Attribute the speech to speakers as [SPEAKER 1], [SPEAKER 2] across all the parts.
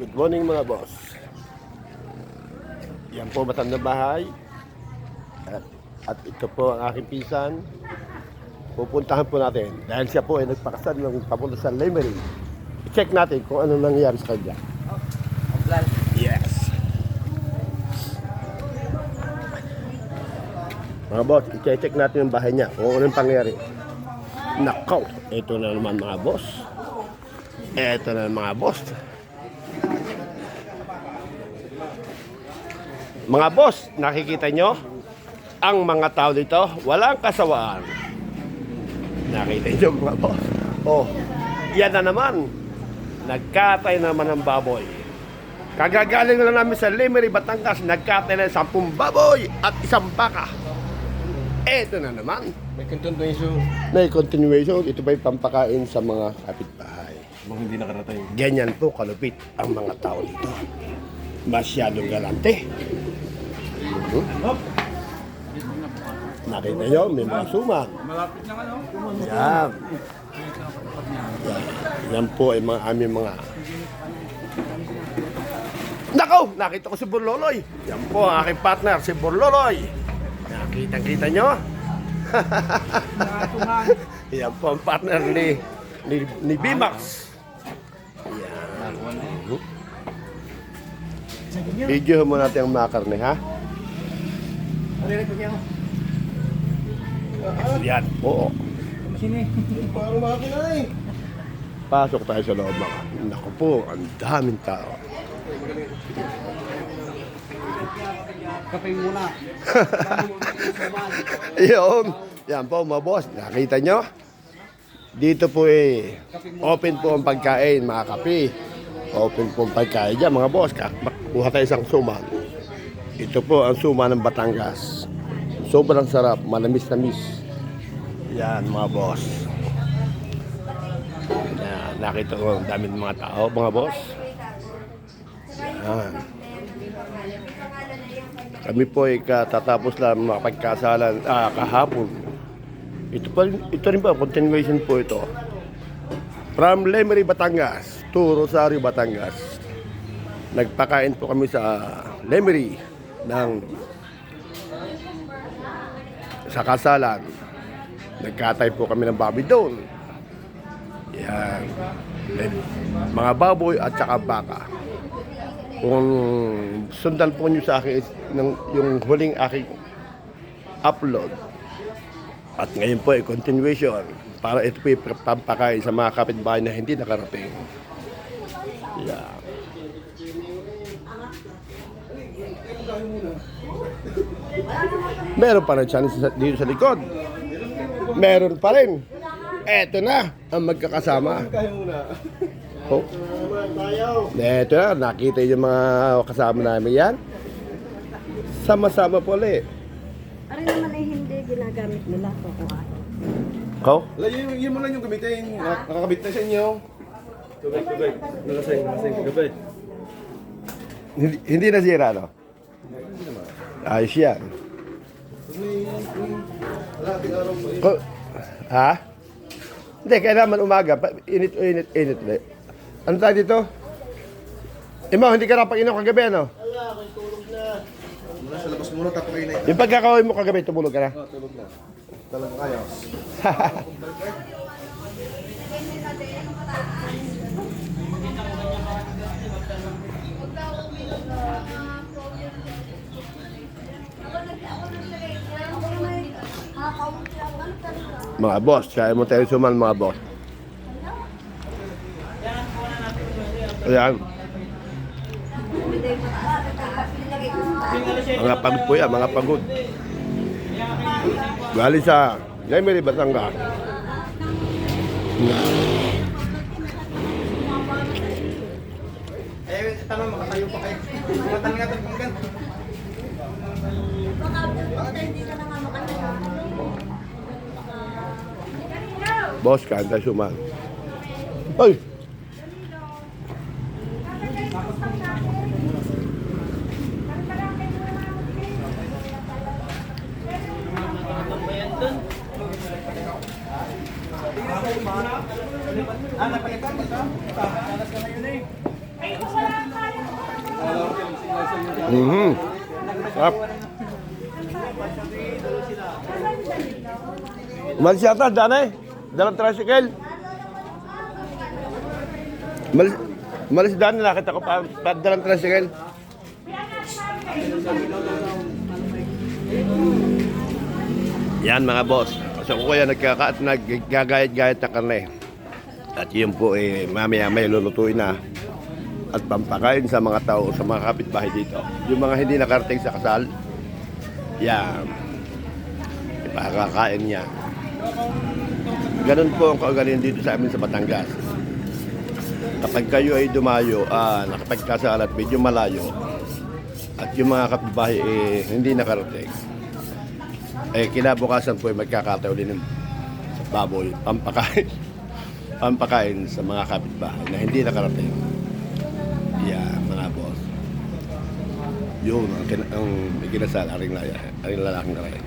[SPEAKER 1] Good morning mga boss. Yan po matandang bahay. At ito po ang aking pisan. Pupuntahan po natin. Dahil siya po ay nagpakasal ng papunta sa Lemery. I-check natin kung ano nangyayari sa kanya. Yes. Mga boss, i-check natin yung bahay niya. Kung anong pangyayari. Nakaw, ito na naman mga boss. Ito na mga boss. Mga boss, nakikita nyo? Ang mga tao dito, walang kasawaan. Nakita nyo mga boss? Oh, yan na naman. Nagkatay naman ng baboy. Kagagaling na namin sa Lemery, Batangas. Nagkatay na 10 baboy at 1 baka. Eto na naman. May continuation. Ito ba'y pampakain sa mga kapitbahay?
[SPEAKER 2] Mga hindi nakarating.
[SPEAKER 1] Ganyan po kalupit ang mga tao dito. Masyadong galante. Nakita nyo, may mga suman.
[SPEAKER 2] Malapit lang ano?
[SPEAKER 1] Yan. Yan po ay mga aming mga... Nako! Nakita ko si Burloloy. Yan po ang aking partner, si Burloloy. Nakita nyo? Yan po ang partner ni Bimax. Yan. Video mo natin ang mga karne, ha? Yan, oo. Pasok tayo sa loob mga. Naku po, ang daming tao.
[SPEAKER 2] Kape muna.
[SPEAKER 1] Yun. Yan po mga boss, nakita nyo? Dito po open po ang pagkain, mga kape. Open po ang pagkain dyan mga boss. Kuha tayo isang suman. Ito po ang suman ng Batangas. Sobrang sarap, manamis-namis. Yan mga boss. Yan, nakita ko ang daming mga tao mga boss. Yan. Kami po ay katatapos lang makapagkasalan kahapon. Ito rin po, continuation po ito. From Lemery, Batangas to Rosario, Batangas. Nagpakain po kami sa Lemery sa kasalan. Nagkatay po kami ng baboy doon. Yan. Mga baboy at saka baka. Kung sundan po nyo sa akin yung huling aking upload. At ngayon po ay continuation. Para ito po pampakain sa mga kapitbahay na hindi nakarating. Yeah. Meron pa rin channel dito sa likod. Meron pa rin. Eto na ang magkakasama. Oh. Eto na, nakita yung mga kasama namin yan. Sama-sama po ulit.
[SPEAKER 3] Ano naman ay hindi ginagamit nila kukuhaan.
[SPEAKER 1] Oh?
[SPEAKER 2] Yun mo lang yung gamitin. Nakakabit na sa inyo. Tubig. Nalasing. Gabay.
[SPEAKER 1] Hindi nasira, no? Ayos yan. Ha? Hindi, kailangan umaga. Init ulit. Ano tayo dito? Imaw, hindi ka napag-inom kagabi, ano?
[SPEAKER 2] Wala, ako'y tulog na. Muna sa labas muna, tapos kayo na ito.
[SPEAKER 1] Yung pagkakawin mo kagabi, tumulog ka na?
[SPEAKER 2] Oo, tulog na. Talagang kaya.
[SPEAKER 1] Mga boss, kaya mo tayo suman mga boss. Ayan. Mga pagod po yan, mga pagod. Galing sa Lemery, Batangas.
[SPEAKER 2] Tama, makatayo pa kayo. Matang nga ito, panggan.
[SPEAKER 1] Boss, kain tayo suman. Ay!
[SPEAKER 2] Napalitan mo ito? Papalas ka na yun eh.
[SPEAKER 1] Sarap. Umalis yata, Danay. Dalang tricycle. Umalis Danay, nakita ko pa dalang tricycle. Yan mga boss. Kasi ako kaya naggagayat-gayat na karne. At yun po mamaya may lulutuin na. At pampakain sa mga tao, sa mga kapitbahay dito. Yung mga hindi nakarating sa kasal, yan. Ipakakain niya. Ganun po ang kaugalian dito sa amin sa Batangas. Kapag kayo ay dumayo, nakapagkasal at medyo malayo, at yung mga kapitbahay hindi nakarating, kinabukasan po ay magkakataon din ng baboy, pampakain sa mga kapitbahay na hindi nakarating. Yeah, mga boss. Yun, ang ikinasal, aring lalaking na rin.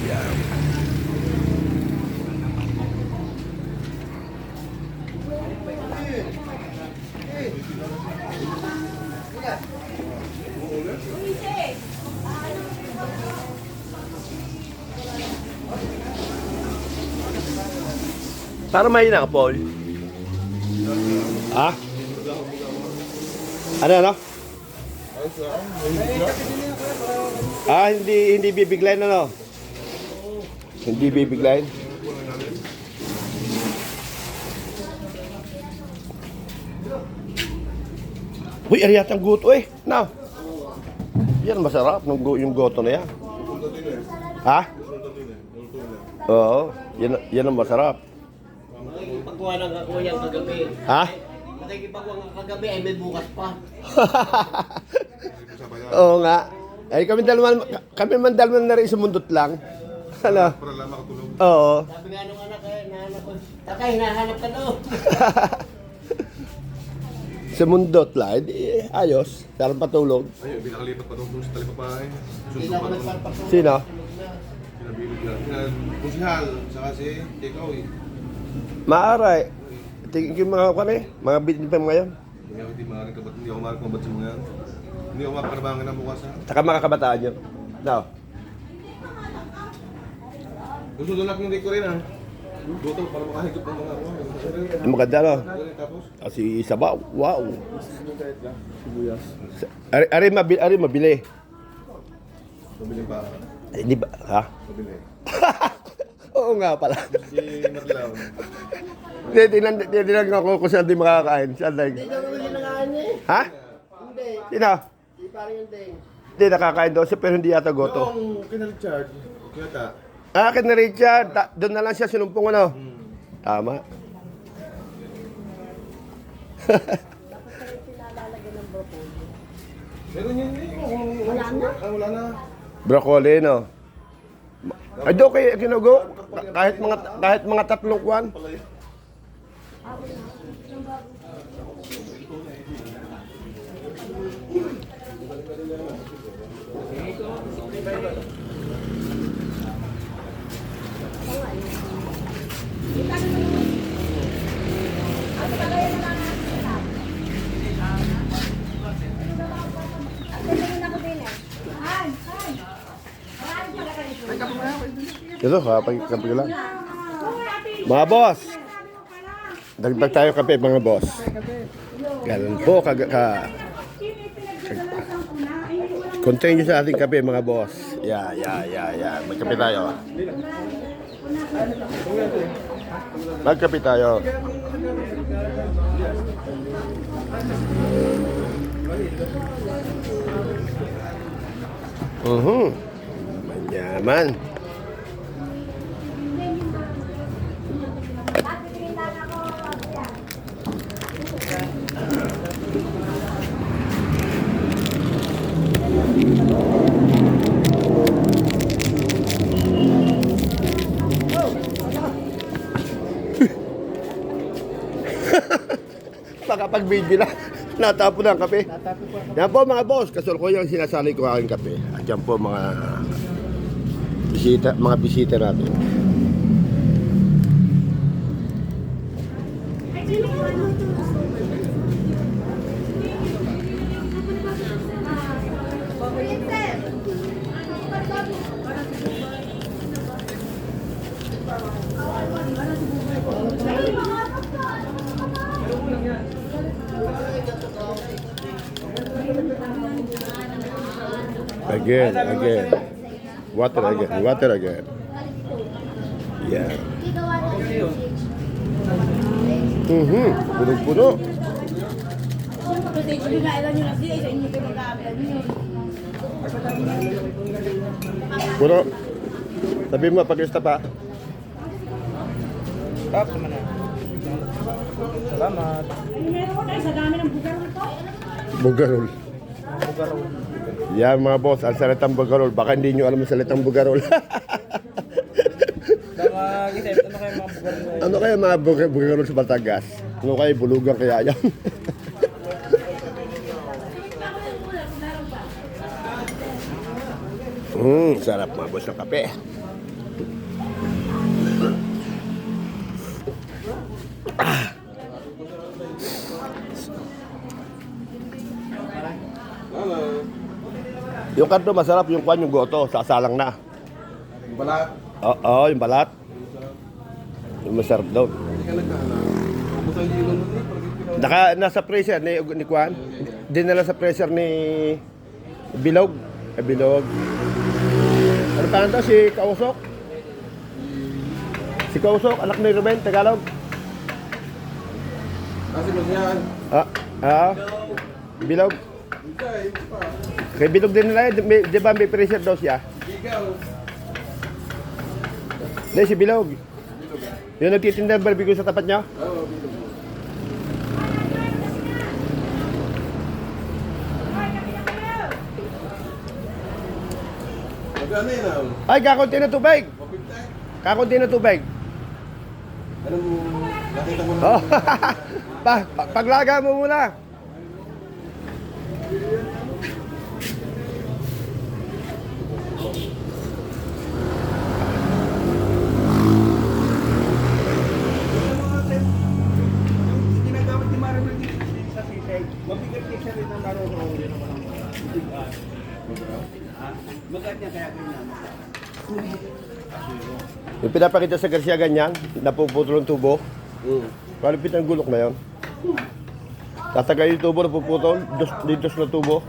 [SPEAKER 1] Yeah. Para mahina ka, Paul. Ha? Ano? Hindi bibiglayin ano? Hindi bibiglayin. Uy, ari yata ang goto Now. Yan masarap yung goto na yan. Ha? Oo, yan ang masarap.
[SPEAKER 4] Pagkuha ng kakuyang kagabi.
[SPEAKER 1] Ha?
[SPEAKER 4] Nakikipagkuha ng kagabi ay may bukas pa.
[SPEAKER 1] Oo nga. Ay kami man dalaman na rin sa mundot lang. Ano?
[SPEAKER 2] Para lang makatulog.
[SPEAKER 1] Oo.
[SPEAKER 4] Sabi nga nung anak ko, Takay, hinahanap ka doon.
[SPEAKER 1] Sa mundot lang, ayos. Sarap patulog.
[SPEAKER 2] Ayun, binakalipat pa doon sa talipapahay.
[SPEAKER 4] Hindi na ako nagparpako.
[SPEAKER 1] Sino?
[SPEAKER 2] Pinabilog lang. Pusihal, saka si Tikaw
[SPEAKER 1] Maaray. Tingin ko yung mga bitin pa ngayon.
[SPEAKER 2] Hindi ako maaaring kabat sa mga yan. Hindi ako makakarabangan ng bukas ha.
[SPEAKER 1] Saka mga kabataan nyo. Now,
[SPEAKER 2] Gusto doon lang yung ko rin ha. Gusto para makahigop ng mga
[SPEAKER 1] ang maganda no?
[SPEAKER 2] Tapos?
[SPEAKER 1] Kasi isa ba? Wow.
[SPEAKER 2] Sibuyas.
[SPEAKER 1] Ari mabili.
[SPEAKER 2] Mabili pa.
[SPEAKER 1] Hindi ba? Ha?
[SPEAKER 2] Mabili.
[SPEAKER 1] Oo nga pala.
[SPEAKER 2] Si Matlaw.
[SPEAKER 1] Tinanong ako kung saan di makakain. Saan lang?
[SPEAKER 4] Hindi na naman sinangaan niya eh.
[SPEAKER 1] Ha?
[SPEAKER 4] Hindi.
[SPEAKER 1] Sino?
[SPEAKER 4] Di parang yung ding.
[SPEAKER 1] Hindi nakakain daw siya pero hindi yata goto.
[SPEAKER 2] Noong kina-Richard, kiyata.
[SPEAKER 1] Akin na Richard. Doon na lang siya sinumpong ano. Tama.
[SPEAKER 2] Meron yun
[SPEAKER 3] Wala na?
[SPEAKER 2] Wala na.
[SPEAKER 1] Broccoli no. Ay do kay kinugo kahit mga tatlong kwan. Ito ha, pagkape lang. Mga boss. Dagdag tayo kape mga boss. Ganun po continue sa ating kape mga boss. Yeah. Magkape tayo. Magkape tayo. Manyaman. Makapag-video na. Natapo na ang kape. Yan po mga boss, kasul ko yung sinasali ko aking kape. At yan po mga bisita natin. Again. Water again. Yan. Punong-puno. Puno. Sabi mo, pag-lista pa.
[SPEAKER 2] Tap naman na. Salamat.
[SPEAKER 1] Bugarol.
[SPEAKER 2] Bugarol.
[SPEAKER 1] Yan mga boss, ang salitang bugarol. Baka hindi nyo alam ang salitang bugarol.
[SPEAKER 2] Mag-isip, ano kayo mga bugarol?
[SPEAKER 1] Ano kaya mga bugarol sa Batangas? Ano kaya bulugan kaya yan? Sarap mga boss ng kape. Yung kanto masarap, yung kwan, yung goto, sasalang na.
[SPEAKER 2] Balat.
[SPEAKER 1] Oo, yung balat. Yung masarap daw.
[SPEAKER 2] Hindi ka nagkahanap. Ubus ang hilo nun eh.
[SPEAKER 1] Nasa freezer ni Kwan. Dinala sa freezer ni Bilog. Bilog. Ano pa to? Si Kausok? Si Kausok, anak ni Ruben, Tagalog.
[SPEAKER 2] Kasi mo yan.
[SPEAKER 1] Bilog.
[SPEAKER 2] Hindi pa.
[SPEAKER 1] Kay Bilog din nila, di ba may freezer daw siya?
[SPEAKER 2] Ikaw.
[SPEAKER 1] Hindi, si Bilog. Yung nagtitinda ng barbecue sa tapat niya?
[SPEAKER 2] Oo, bilog. Magkano yun ah?
[SPEAKER 1] Ay, kakunti na tubig!
[SPEAKER 2] Mapintek?
[SPEAKER 1] Kakunti na tubig!
[SPEAKER 2] Anong nakita mo na?
[SPEAKER 1] Oh. Paglaga mo muna!
[SPEAKER 5] Ginagamit ni Marimar dito sa sisig. Mabigat niya siya rin ang marunong. Magat niya kaya ganyan.
[SPEAKER 1] Yung pinapakita sa Garcia ganyan, napuputol ang tubo. Kalipit ang gulok na yun. Tatagay yung tubo, napuputol. Dito na tubo.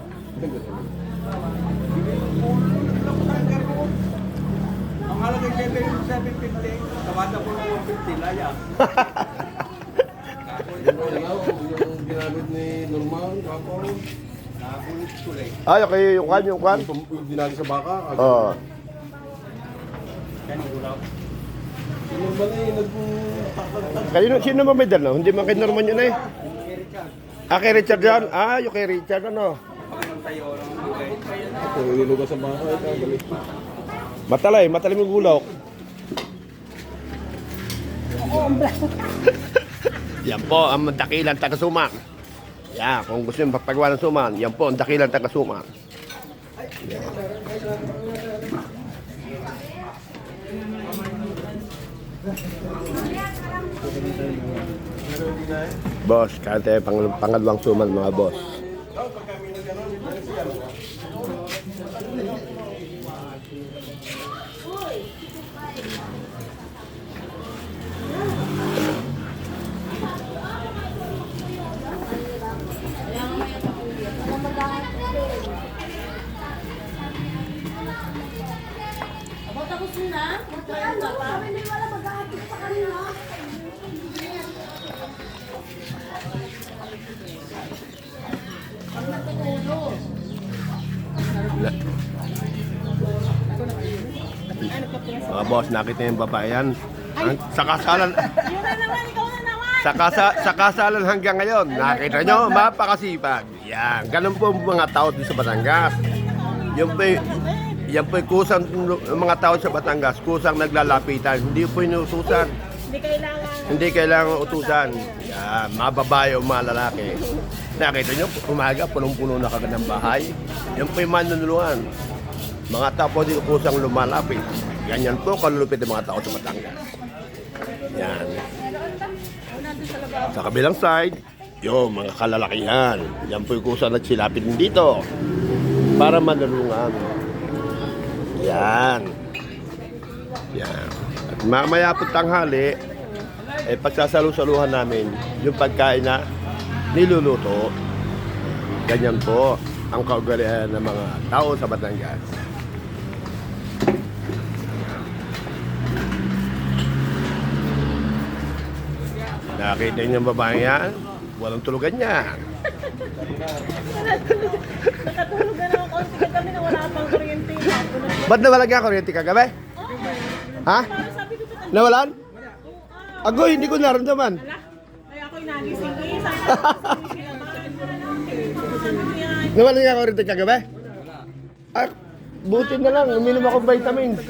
[SPEAKER 5] Ang halagang 750, tawada po ng 150, laya.
[SPEAKER 2] Yung ginamit ni Norman, kako.
[SPEAKER 5] Nakakulit kulay.
[SPEAKER 1] Ay, okay, yung kwan.
[SPEAKER 2] Yung ginamit sa baka.
[SPEAKER 1] Oo.
[SPEAKER 5] Yan yung ulaw.
[SPEAKER 2] Si Norman eh,
[SPEAKER 1] Sino naman may dala? Hindi man kay Norman yun eh. Kay Richard yan? Yung kay Richard ano?
[SPEAKER 5] Pagkakang tayo ng bugay.
[SPEAKER 2] Kung inilugas sa baka, ito, galit.
[SPEAKER 1] Matalay yung gulok. Yan po ang dakilang taga-suman. Yan, kung gusto nyo magpagawa ng suman, yan po ang dakilang taga-suman. Boss, kahit tayo pangalawang suman mga boss. Mga boss, nakita yung babae yan. Sa kasalan. Sa kasalan hanggang ngayon, nakita nyo, mapakasipag. Yan, ganun po ang mga tao dito sa Batangas. Yan po kusang mga tao sa Batangas, kusang naglalapitan. Hindi po inutusan. Hindi kailangan utusan. Yan, mga babae o mga lalaki. Nakita nyo, umaga, punong-puno na kagad ng bahay. Yan po yung manunuluhan. Mga tao po dito kusang lumalapit. Ganyan po kalulupit ng mga tao sa Batangas. Yan. Sa kabilang side, yung mga kalalakihan. Yan po yung kusang nagsilapit dito. Para manulungan. Yan. Yan. At mamaya po tanghali, pagsasalu-saluhan namin yung pagkain na niluluto. Ganyan po. ang kaugalian ng mga tao sa Batangas. Nakita niyo yung babae yan? Walang tulugan yan.
[SPEAKER 3] Nakatulog na ng konti ka kami na wala pang kuryente.
[SPEAKER 1] Ba't nawalan ka kuryente kagabi? Ha?
[SPEAKER 3] Sabi ko sa
[SPEAKER 1] Nawalan? Agoy, hindi ko naramdaman.
[SPEAKER 3] Kaya ako'y nagising ko. Sabi
[SPEAKER 1] Nawalan ka kuryente kagabi? Ah, buti na lang, uminom ako vitamins.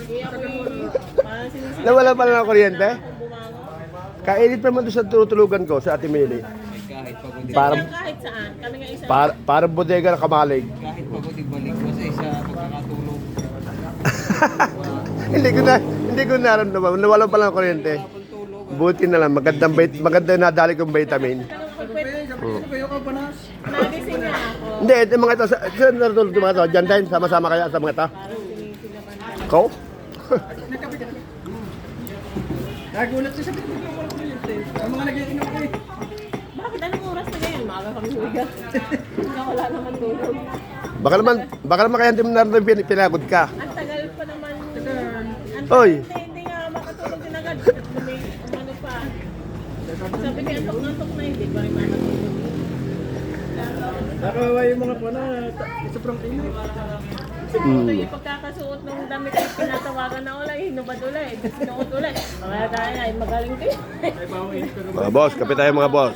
[SPEAKER 1] Nawalan pala ng kuryente? Kainit naman doon sa tutulugan ko sa Ate Mili. Parang
[SPEAKER 3] kahit saan. Kami nga isa.
[SPEAKER 1] parang bodega ng kamalig.
[SPEAKER 5] Kahit pagod ibalik mo sa isa pagkakatulog.
[SPEAKER 1] hindi ko naramdaman. Nawalan pala ng kuryente. Buti na lang, maganda na dali kong vitamin.
[SPEAKER 5] Kayo ka ba na?
[SPEAKER 3] Nagising nga ako.
[SPEAKER 1] Hindi, yung mga ito, saan natulog yung mga ito? Diyan din, sama-sama kaya sa mga ito? Ko?
[SPEAKER 5] Nagulat siya sa pinto ko wala kuryente. Ang mga nagiinom ko eh.
[SPEAKER 3] Bakit anong oras na ngayon? Maaga kami huwiga. Wala naman tulog.
[SPEAKER 1] Baka naman kaya hindi mo naramdaman pinagod ka.
[SPEAKER 3] Ang tagal pa naman.
[SPEAKER 1] Oy.
[SPEAKER 3] Hindi nga makatulog din agad. Ano pa. Sabi ko, antok na hindi pa rin makatulog.
[SPEAKER 5] Nakawawa yung mga pana. Sobrang init.
[SPEAKER 3] Ito yung pagkakasuot ng damit ay pinatawagan na ulit, hinubad ulit, sinuot ulit. Kaya tayo ay magaling kayo.
[SPEAKER 1] Mga boss, kape tayo mga boss.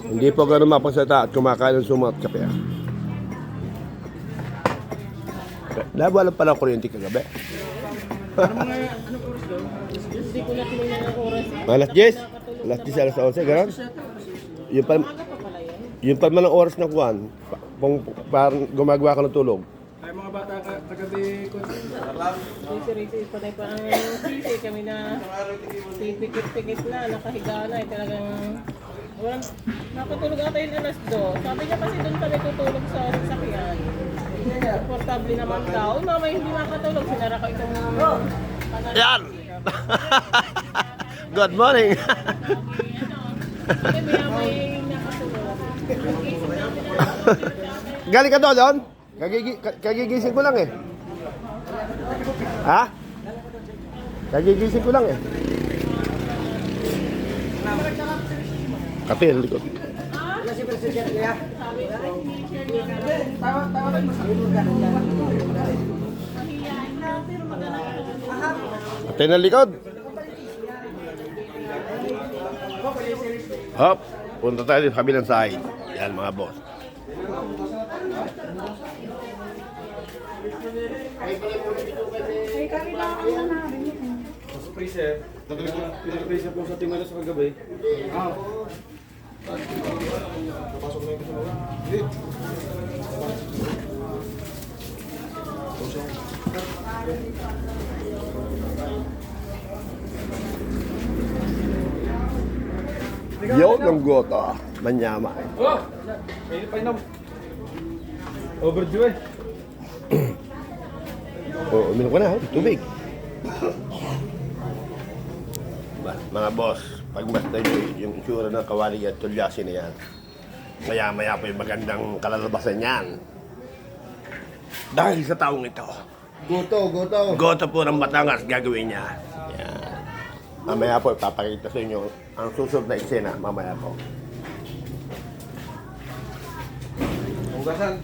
[SPEAKER 1] Hindi po ganun mapagsalita at kumakain ng sumat kape. Nawalan pala kuryente kagabi.
[SPEAKER 3] Hindi ko na tinignan ang oras.
[SPEAKER 1] Alas 10? Alas 10, alas 11, gano'n? Yung pa,
[SPEAKER 3] Maaga pa pala yun.
[SPEAKER 1] yung pa man ang oras ng kuwan, parang gumagawa ka ng tulog.
[SPEAKER 5] Ay mga bata kagabi ko.
[SPEAKER 3] Sisi-risi pa tayo parang sisi kami na pipikit-pikit na, nakahiga na, talagang walang nakatulog ata yung alas 2. Sabi niya kasi doon kami tutulog sa sasakyan. Komportable naman daw. Uy, mama, hindi makatulog. Sinara ko itong
[SPEAKER 1] Yan! Good morning!
[SPEAKER 3] Kasi may nakatulog. Isip namin na
[SPEAKER 1] Galing ka doon? Kagigising ko lang eh. Ha? Kagigising ko lang eh. Katil ko. Katil na likod. Hop, punta tayo sa kabilang side. Yan mga boss.
[SPEAKER 2] Sa freezer. Pinag-freezer po sa tingala sa kagabi. Napasok na yung kasama. Hindi.
[SPEAKER 1] Yun ang gota. Manyama.
[SPEAKER 2] Oh! May painom. Overdue eh.
[SPEAKER 1] Oo, uminom ka na. Tubig. Mga boss, pag basta yung itsura ng kawali at tulyasin na yan, maya-maya po yung magandang kalalabasan yan. Dahil sa taong ito, goto po ng Batangas gagawin niya. Yan. Mamaya po, papakita sa inyo ang susunod na eksena. Mamaya po.
[SPEAKER 2] Hugasan.